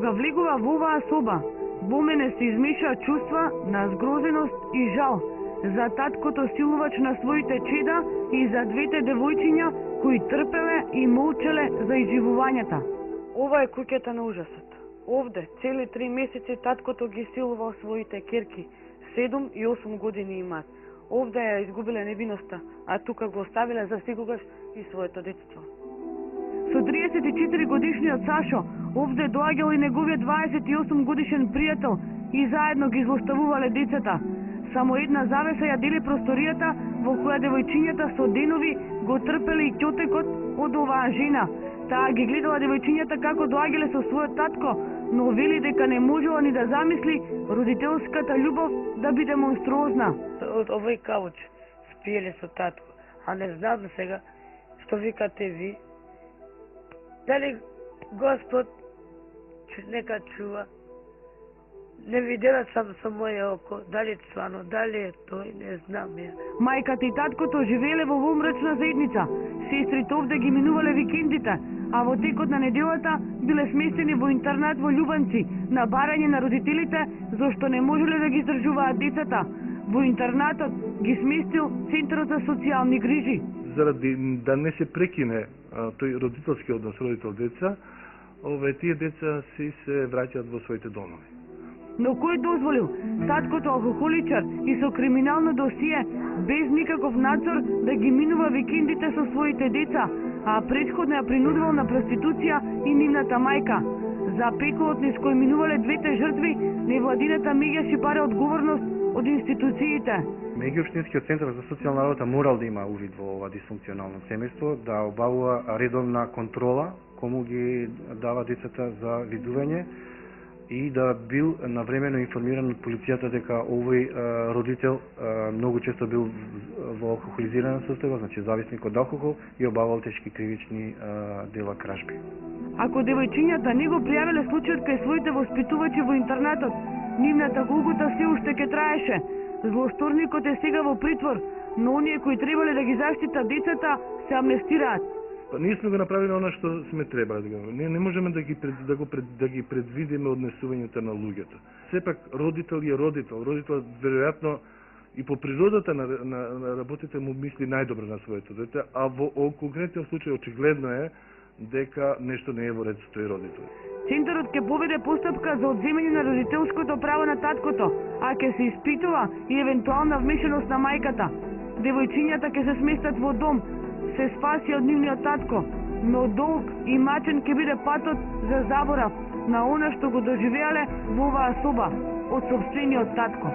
Кога влегува во оваа соба, во мене се измешаа чувства на згрозеност и жал за таткото силувач на своите чеда и за двете девојчиња кои трпеле и молчеле за изживувањата. Ова е куќата на ужасот. Овде, цели 3 месеци, таткото ги силувал своите керки. 7 и 8 години имаат. Овде ја изгубиле невиноста, а тука го оставиле за секогаш и своето детство. Со 34 годишниот Сашо, овде доаѓал и неговиот 28 годишен пријател и заедно ги злоставувале децата. Само една завеса ја дели просторијата во која девојчињата со денови го трпеле и ќотекот од оваа жена. Таа ги гледала девојчињата како доаѓале со својот татко, но вели дека не можела ни да замисли родителската љубов да биде монструозна. Од овој кауч спиеле со татко, а не знам сега што викате ви. Дали Господ нека чува? Не видела сам со моје око, дали стварно, дали е тој, не знам ја. Мајката и таткото живееле во мрачна заедница. Сестрите овде ги минувале викендите, а во текот на неделата биле сместени во интернат во Љубанци, на барање на родителите, зашто не можеле да ги издржуваат децата. Во интернатот ги сместил Центарот за социјални грижи. Заради да не се прекине тој родителски однос родител-деца, тие деца се враќаат во своите домови. Но кој дозволил таткото алкохоличар и со криминално досие, без никаков надзор, да ги минува викендите со своите деца, а претходно ја принудувал на проституција и нивната мајка? За пеколот низ кој минувале двете жртви, невладината меѓаше баре одговорност од институциите. Меѓуопштинскиот центар за социјална работа морал да има увид во ова дисфункционално семејство, да обавува редовна контрола кому ги дава децата за видување и да бил навремено информиран од полицијата дека овој родител многу често бил во алкохолизирана состојба, значи зависник од алкохол, и обавал тешки кривични дела кражби. Ако девојчињата не го пријавиле случајот кај своите воспитувачи во интернатот, нивната голгота се уште ке траеше. Злосторникот е сега во притвор, но оние кои требале да ги заштитат децата се амнестираат. Ние сме го направиле она што сме требале да го. Не можеме да ги предвидиме однесувањето на луѓето. Сепак родител е родител. Родител веројатно и по природата на работите му мисли најдобро на своето дете, а во конкретниот случај очигледно е дека нешто не е во ред со тој родител. Центарот ќе поведе постапка за одземање на родителското право на таткото, а ќе се испитува и евентуална вмешаност на мајката. Девојчињата ќе се сместат во дом, се спаси од нивниот татко, но долг и мачен ќе биде патот за заборав на она што го доживеале во оваа соба од сопствениот татко.